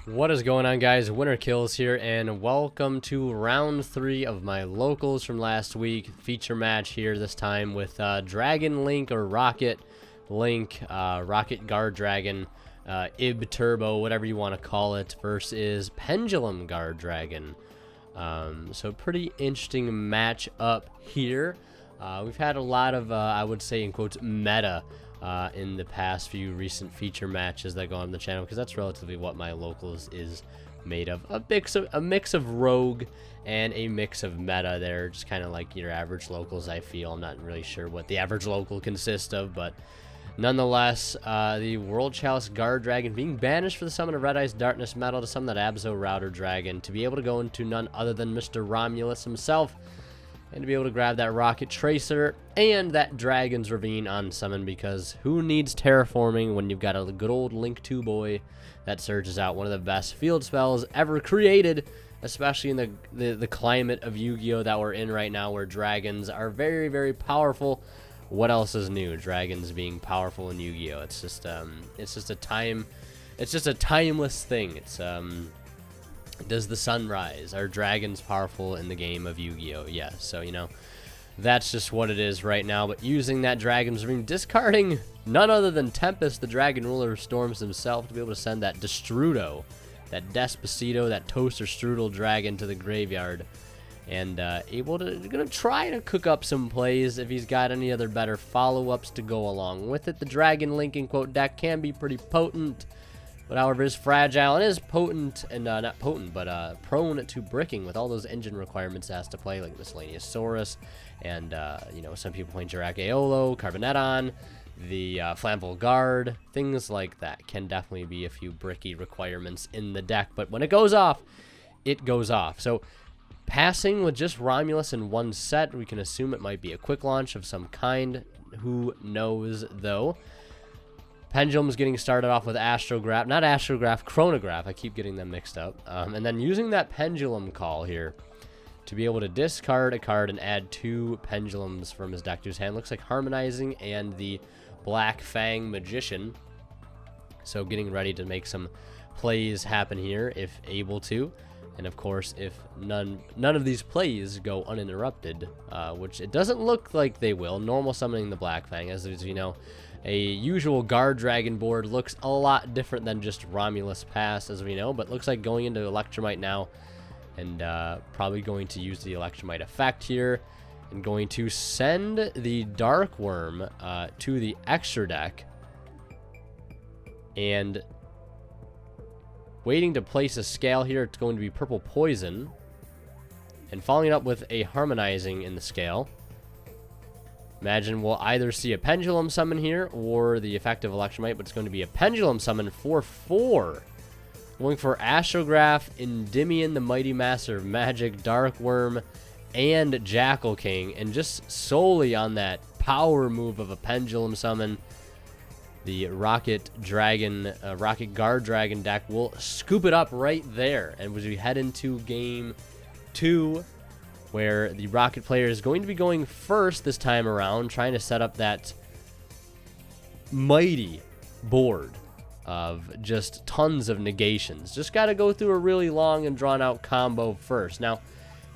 What is going on, guys? Winter Kills here, and welcome to round 3 of my locals from last week. Feature match here this time with Dragon Link or Rocket Link, Rokket Guardragon, IB Turbo, whatever you want to call it, versus Pendulum Guardragon. So pretty interesting match up here. We've had a lot of, I would say in quotes, meta in the past few recent feature matches that go on the channel, because that's relatively what my locals is made of. A mix of rogue and a mix of meta there, just kind of like your average locals, I feel. I'm not really sure what the average local consists of, but nonetheless, the World Chalice Guardragon being banished for the summon of Red Ice Darkness Metal to summon that Abzo Router Dragon, to be able to go into none other than Mr. Romulus himself, and to be able to grab that Rocket Tracer and that Dragon's Ravine on summon, because who needs terraforming when you've got a good old Link 2 boy that surges out one of the best field spells ever created, especially in the climate of Yu-Gi-Oh that we're in right now, where dragons are very, very powerful. What else is new? Dragons being powerful in Yu-Gi-Oh. It's just a timeless thing. It's does the sun rise? Are dragons powerful in the game of Yu-Gi-Oh? Yes. So, you know, that's just what it is right now. But using that Dragon's Ring, discarding none other than Tempest, the Dragon Ruler of Storms himself, to be able to send that Destrudo, that Despacito, that Toaster Strudel Dragon to the graveyard. And gonna try to cook up some plays if he's got any other better follow-ups to go along with it. The Dragon Link in quote deck can be pretty potent, but however is fragile and is potent, and not potent, but prone to bricking with all those engine requirements it has to play, like Miscellaneous Saurus, and you know, some people playing Jirak Aeolo, Carboneton, the Flammable Guard, things like that can definitely be a few bricky requirements in the deck. But when it goes off, it goes off. So passing with just Romulus in one set, we can assume it might be a quick launch of some kind. Who knows, though? Pendulum's getting started off with Astrograph, not Astrograph, Chronograph. I keep getting them mixed up. And then using that Pendulum call here to be able to discard a card and add 2 Pendulums from his deck to his hand. Looks like Harmonizing and the Black Fang Magician. So getting ready to make some plays happen here if able to. And of course, if none of these plays go uninterrupted, which it doesn't look like they will. Normal summoning the Black Fang, as you know, a usual Guard Dragon board looks a lot different than just Romulus Pass, as we know, but looks like going into Electromite now, and probably going to use the Electromite effect here, and going to send the Dark Worm to the extra deck, and waiting to place a scale here. It's going to be Purple Poison, and following up with a Harmonizing in the scale. Imagine we'll either see a Pendulum summon here or the effective Electromite, but it's going to be a Pendulum summon for 4. Going for Astrograph, Endymion, the Mighty Master of Magic, Dark Worm, and Jackal King, and just solely on that power move of a Pendulum summon, the Rokket Guardragon deck will scoop it up right there. And as we head into game 2, where the Rocket player is going to be going first this time around, trying to set up that mighty board of just tons of negations. Just got to go through a really long and drawn out combo first. Now,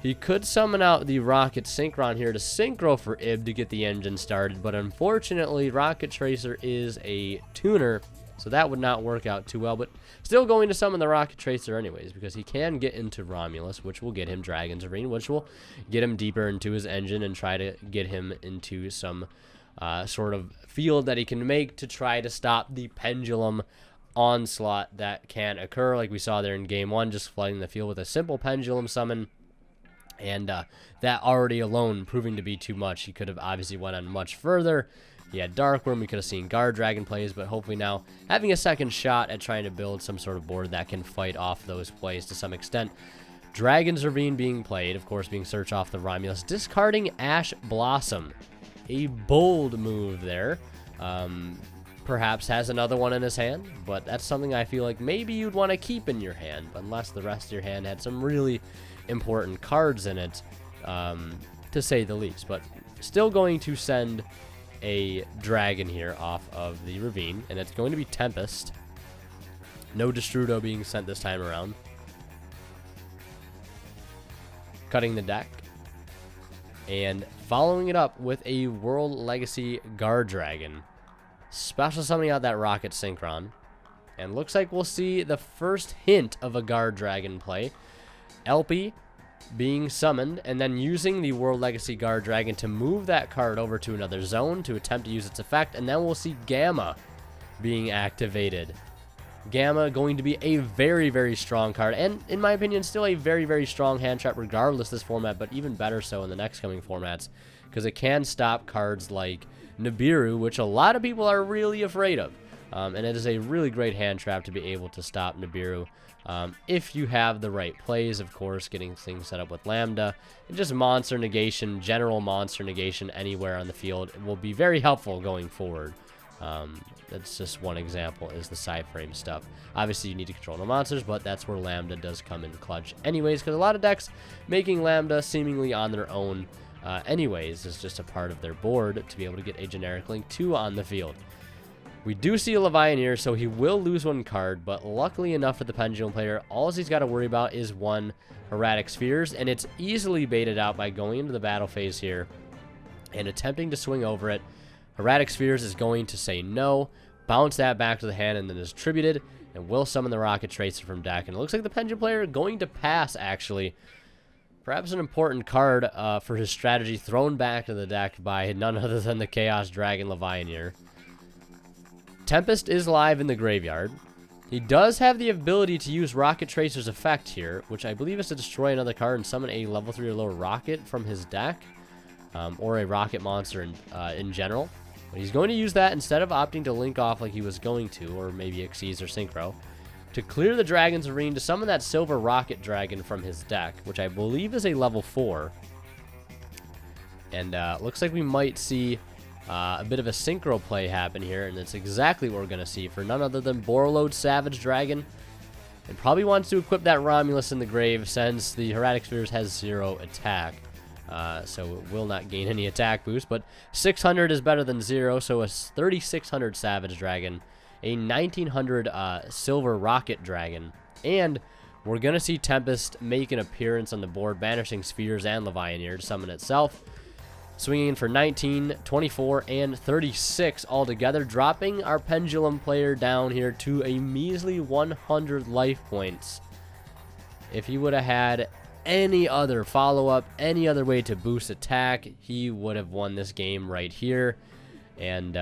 he could summon out the Rocket Synchron here to Synchro for IB to get the engine started, but unfortunately, Rocket Tracer is a tuner, so that would not work out too well. But still going to summon the Rocket Tracer anyways, because he can get into Romulus, which will get him Dragon's Ravine, which will get him deeper into his engine and try to get him into some sort of field that he can make to try to stop the Pendulum onslaught that can occur, like we saw there in game 1, just flooding the field with a simple Pendulum summon. And that already alone proving to be too much. He could have obviously went on much further. He had Dark Worm. We could have seen Guard Dragon plays, but hopefully now having a second shot at trying to build some sort of board that can fight off those plays to some extent. Dragon's Ravine being played, of course, being searched off the Romulus. Discarding Ash Blossom. A bold move there. Perhaps has another one in his hand, but that's something I feel like maybe you'd want to keep in your hand, unless the rest of your hand had some really important cards in it, to say the least. But still going to send a dragon here off of the Ravine, and it's going to be Tempest. No Destrudo being sent this time around. Cutting the deck. And following it up with a World Legacy Guardragon. Special summoning out that Rokket Synchron. And looks like we'll see the first hint of a Guardragon play. Elpie being summoned, and then using the World Legacy Guardragon to move that card over to another zone to attempt to use its effect. And then we'll see Gamma being activated. Gamma going to be a very, very strong card, and in my opinion, still a very, very strong hand trap regardless of this format, but even better so in the next coming formats, because it can stop cards like Nibiru, which a lot of people are really afraid of. And it is a really great hand trap to be able to stop Nibiru. If you have the right plays, of course, getting things set up with Lambda, and just monster negation, general monster negation anywhere on the field will be very helpful going forward. That's just one example, is the side frame stuff. Obviously, you need to control the monsters, but that's where Lambda does come in clutch anyways, because a lot of decks making Lambda seemingly on their own anyways is just a part of their board to be able to get a generic Link 2 on the field. We do see a Levianeer, so he will lose one card, but luckily enough for the Pendulum player, all he's got to worry about is one Erratic Spheres, and it's easily baited out by going into the battle phase here and attempting to swing over it. Erratic Spheres is going to say no, bounce that back to the hand, and then is tributed, and will summon the Rokket Tracer from deck. And it looks like the Pendulum player going to pass, actually. Perhaps an important card for his strategy thrown back to the deck by none other than the Chaos Dragon Levianeer. Tempest is live in the graveyard. He does have the ability to use Rokket Tracer's effect here, which I believe is to destroy another card and summon a level 3 or lower rocket from his deck, or a rocket monster in general. But he's going to use that instead of opting to link off like he was going to, or maybe Xyz or Synchro, to clear the Dragon's Arena to summon that Silver Rokket Dragon from his deck, which I believe is a level 4. And looks like we might see a bit of a Synchro play happen here, and that's exactly what we're going to see for none other than Borreload Savage Dragon. And probably wants to equip that Romulus in the grave since the Erratic Spheres has 0 attack. So it will not gain any attack boost, but 600 is better than 0, so a 3600 Savage Dragon, a 1900 Silver Rokket Dragon, and we're going to see Tempest make an appearance on the board, banishing Spheres and Levianeer to summon itself, swinging in for 19, 24, and 36 altogether, dropping our Pendulum player down here to a measly 100 life points. If he would have had any other follow-up, any other way to boost attack, he would have won this game right here. And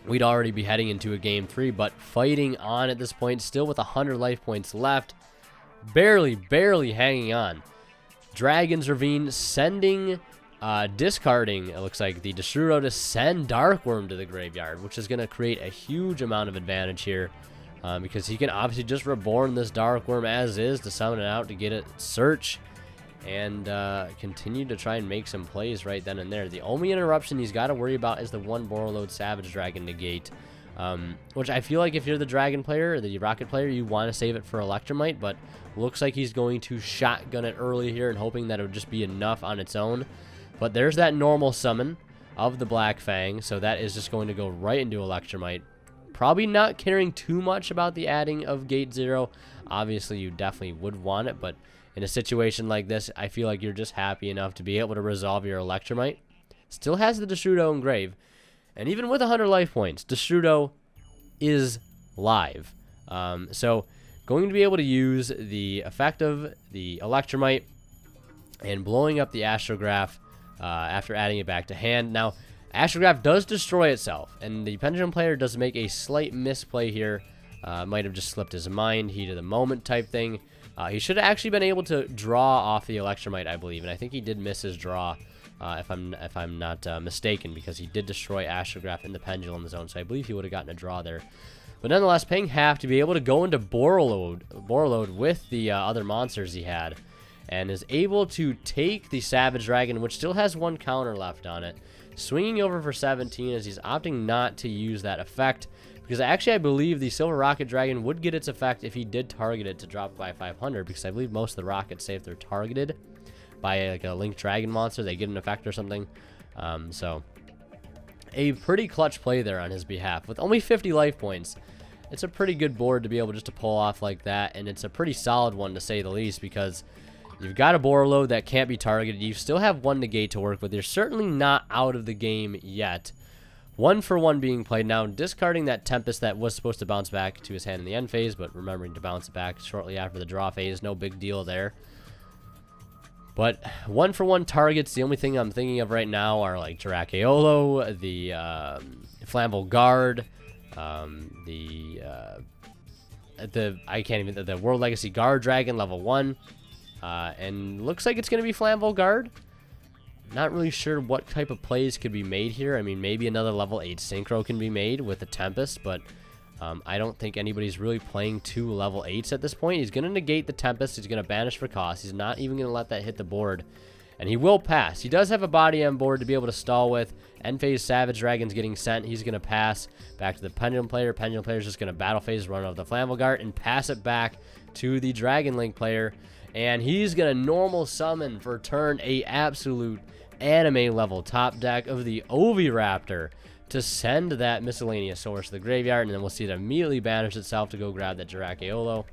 we'd already be heading into a game 3, but fighting on at this point, still with 100 life points left, barely hanging on. Dragon's Ravine sending, discarding, it looks like, the Destrudo to send Darkworm to the graveyard, which is going to create a huge amount of advantage here. Because he can obviously just reborn this Darkworm as is to summon it out to get it search and continue to try and make some plays right then and there. The only interruption he's got to worry about is the one Borreload Savage Dragon negate, which I feel like if you're the Dragon player or the Rokket player, you want to save it for Electromite, but looks like he's going to shotgun it early here and hoping that it would just be enough on its own. But there's that normal summon of the Black Fang, so that is just going to go right into Electromite. Probably not caring too much about the adding of Gate 0. Obviously, you definitely would want it, but in a situation like this, I feel like you're just happy enough to be able to resolve your Electromite. Still has the Destrudo engraved, and even with 100 life points, Destrudo is live. So, going to be able to use the effect of the Electromite and blowing up the Astrograph after adding it back to hand. Now, Astrograph does destroy itself, and the Pendulum player does make a slight misplay here. Might have just slipped his mind, heat of the moment type thing. He should have actually been able to draw off the Electromite, I believe, and I think he did miss his draw, if I'm not mistaken, because he did destroy Astrograph in the Pendulum zone, so I believe he would have gotten a draw there. But nonetheless, paying half to be able to go into Borreload with the other monsters he had, and is able to take the Savage Dragon, which still has one counter left on it, swinging over for 17 as he's opting not to use that effect, because actually I believe the Silver Rokket Dragon would get its effect if he did target it to drop by 500, because I believe most of the rockets say if they're targeted by like a Link Dragon monster, they get an effect or something. So a pretty clutch play there on his behalf with only 50 life points. it's a pretty good board to be able just to pull off like that, and it's a pretty solid one to say the least, because you've got a Borreload that can't be targeted. You still have one negate to work with. You're certainly not out of the game yet. 1-for-1 being played now, discarding that Tempest that was supposed to bounce back to his hand in the end phase, but remembering to bounce it back shortly after the draw phase. No big deal there. But 1-for-1 targets, the only thing I'm thinking of right now are like Dracaiolo, the Flammable Guard, the World Legacy Guardragon level 1, and looks like it's going to be Flammable Guard. Not really sure what type of plays could be made here. I mean, maybe another level 8 Synchro can be made with the Tempest, but I don't think anybody's really playing 2 level 8s at this point. He's going to negate the Tempest. He's going to banish for cost. He's not even going to let that hit the board, and he will pass. He does have a body on board to be able to stall with. End phase Savage Dragon's getting sent. He's going to pass back to the Pendulum player. Pendulum player's just going to battle phase, run off the Flammable Guard, and pass it back to the Dragon Link player. And he's going to normal summon for turn a absolute anime level top deck of the Oviraptor to send that miscellaneous source to the graveyard, and then we'll see it immediately banish itself to go grab that Dracaiolo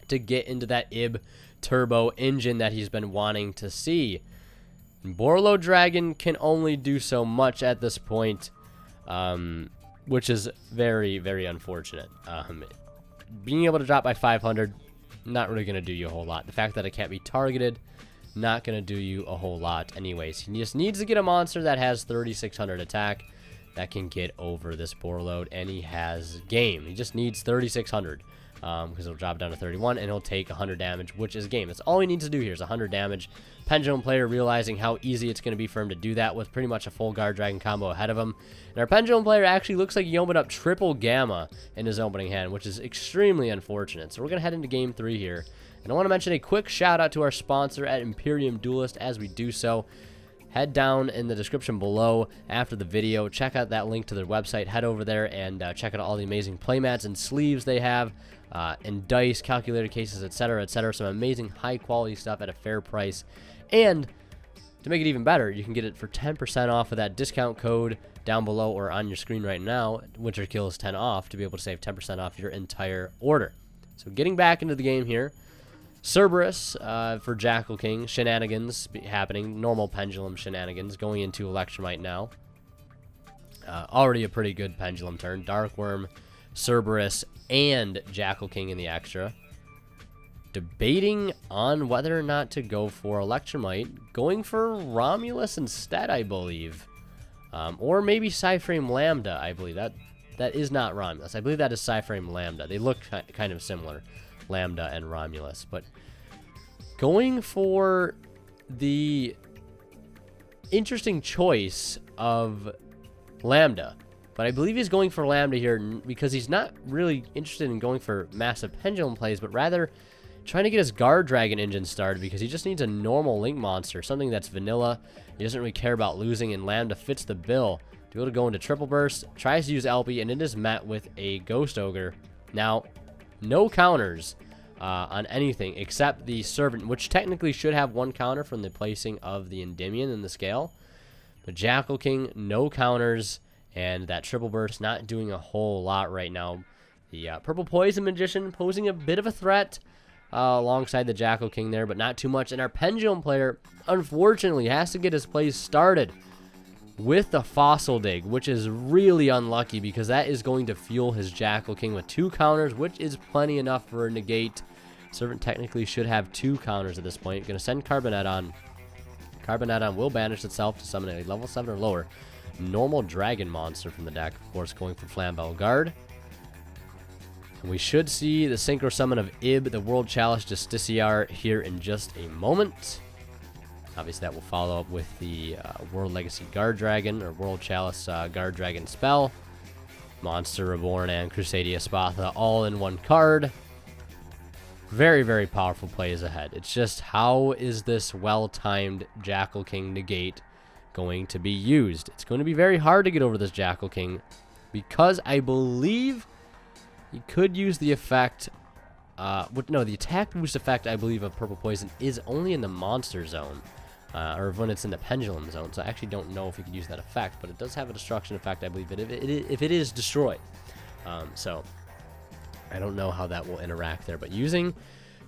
to get into that Ib turbo engine that he's been wanting to see. Borreload Dragon can only do so much at this point, which is very, very unfortunate. Being able to drop by 500, not really going to do you a whole lot. The fact that it can't be targeted, not going to do you a whole lot anyways. He just needs to get a monster that has 3,600 attack that can get over this Borreload, and he has game. He just needs 3,600 because it'll drop down to 31, and he'll take 100 damage, which is game. That's all he needs to do here is 100 damage. Pendulum player realizing how easy it's going to be for him to do that with pretty much a full Guard Dragon combo ahead of him. And our Pendulum player actually looks like he opened up triple Gamma in his opening hand, which is extremely unfortunate. So we're going to head into game 3 here. And I want to mention a quick shout out to our sponsor at Imperium Duelist as we do so. Head down in the description below after the video. Check out that link to their website. Head over there and check out all the amazing playmats and sleeves they have, and dice, calculator cases, etc., etc. Some amazing high-quality stuff at a fair price. And to make it even better, you can get it for 10% off with that discount code down below or on your screen right now, WinterKills10 off, to be able to save 10% off your entire order. So getting back into the game here. Cerberus for Jackal King. Shenanigans happening. Normal Pendulum shenanigans. Going into Electromite now. Already a pretty good Pendulum turn. Darkworm, Cerberus, and Jackal King in the extra. Debating on whether or not to go for Electromite. Going for Romulus instead, I believe. Or maybe Psyframe Lambda, I believe. That is not Romulus. I believe that is Psyframe Lambda. They look kind of similar. Lambda and Romulus, but going for the interesting choice of Lambda, but I believe he's going for Lambda here because he's not really interested in going for massive Pendulum plays, but rather trying to get his Guard Dragon engine started because he just needs a normal Link monster, something that's vanilla. He doesn't really care about losing, and Lambda fits the bill to be able to go into Triple Burst, tries to use LP, and it is met with a Ghost Ogre. Now, no counters on anything except the Servant, which technically should have one counter from the placing of the Endymion in the scale. But Jackal King, no counters, and that Triple Burst not doing a whole lot right now. The Purple Poison Magician posing a bit of a threat alongside the Jackal King there, but not too much. And our Pendulum player, unfortunately, has to get his plays started with the Fossil Dig, which is really unlucky because that is going to fuel his Jackal King with 2 counters, which is plenty enough for a negate. Servant technically should have 2 counters at this point. Going to send Carbonet on. Carbonet on will banish itself to summon a level 7 or lower normal dragon monster from the deck, of course going for Flammable Guard. And we should see the Synchro Summon of Ib, the World Chalice Justiciar, here in just a moment. Obviously, that will follow up with the World Legacy Guardragon, or World Chalice Guardragon spell. Monster Reborn and Crusadia Spatha all in one card. Very, very powerful plays ahead. It's just, how is this well-timed Jackal King negate going to be used? It's going to be very hard to get over this Jackal King because I believe you could use the effect... no, the attack boost effect, I believe, of Purple Poison is only in the Monster Zone. Or when it's in the Pendulum Zone. So I actually don't know if you could use that effect, but it does have a destruction effect, I believe, if it is destroyed. So I don't know how that will interact there, but using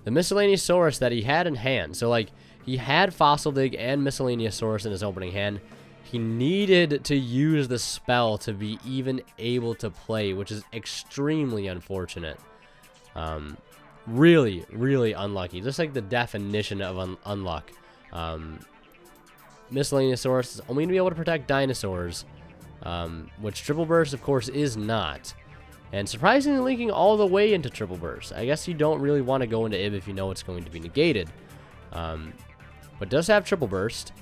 the Miscellaneous Source that he had in hand. So, like, he had Fossil Dig and Miscellaneous Source in his opening hand. He needed to use the spell to be even able to play, which is extremely unfortunate. Really, really unlucky. Just like the definition of unluck. Miscellaneous Source is only going to be able to protect dinosaurs, which Triple Burst, of course, is not. And surprisingly linking all the way into Triple Burst. I guess you don't really want to go into Ib if you know it's going to be negated. But does have Triple Burst.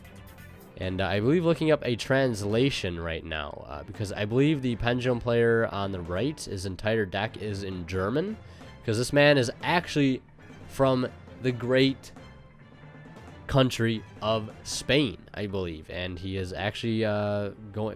And I believe looking up a translation right now, because I believe the Pendulum player on the right, his entire deck is in German, because this man is actually from the great country of Spain, I believe, and he is actually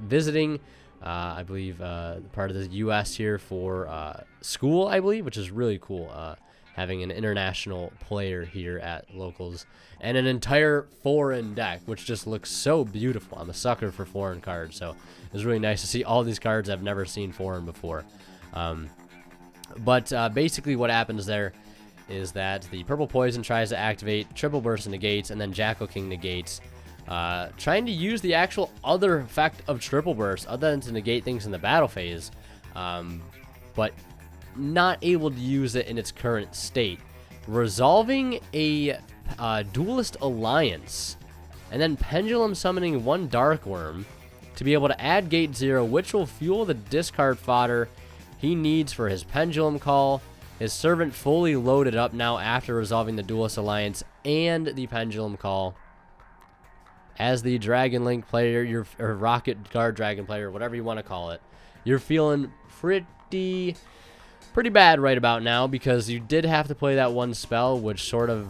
visiting, I believe, part of the U.S. here for school, I believe, which is really cool. Having an international player here at Locals, and an entire foreign deck, which just looks so beautiful. I'm a sucker for foreign cards, so it's really nice to see all these cards I've never seen foreign before. But basically what happens there is that the Purple Poison tries to activate, Triple Burst negates, and then Jackal King negates, trying to use the actual other effect of Triple Burst other than to negate things in the battle phase, but not able to use it in its current state, resolving a Duelist Alliance, and then Pendulum summoning one Dark Worm to be able to add Gate 0, which will fuel the discard fodder he needs for his Pendulum Call. His Servant fully loaded up now after resolving the Duelist Alliance and the Pendulum Call. As the Dragon Link player, or Rokket Guardragon player, whatever you want to call it, you're feeling pretty bad right about now, because you did have to play that one spell, which sort of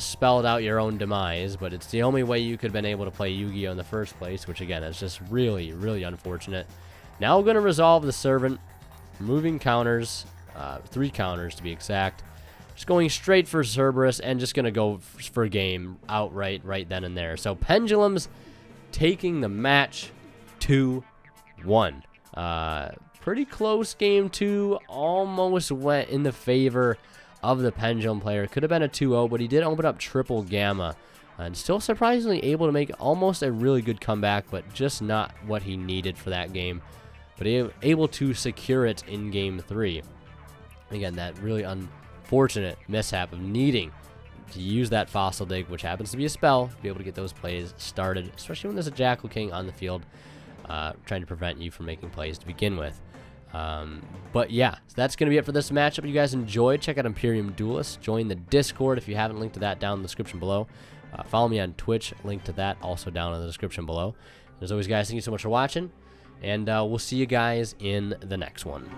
spelled out your own demise, but it's the only way you could have been able to play Yu-Gi-Oh in the first place, which again is just really, really unfortunate. Now we're going to resolve the Servant, removing counters, 3 counters to be exact. Just going straight for Cerberus and just going to go for game outright right then and there. So Pendulum's taking the match 2-1. Pretty close game 2, almost went in the favor of the Pendulum player. Could have been a 2-0, but he did open up triple gamma, and still surprisingly able to make almost a really good comeback, but just not what he needed for that game. But able to secure it in game 3. Again, that really unfortunate mishap of needing to use that Fossil Dig, which happens to be a spell, to be able to get those plays started, especially when there's a Jackal King on the field, trying to prevent you from making plays to begin with. But yeah, so that's going to be it for this matchup. If you guys enjoyed, check out Imperium Duelist. Join the Discord if you haven't, linked to that down in the description below. Follow me on Twitch, link to that also down in the description below. As always, guys, thank you so much for watching, and we'll see you guys in the next one.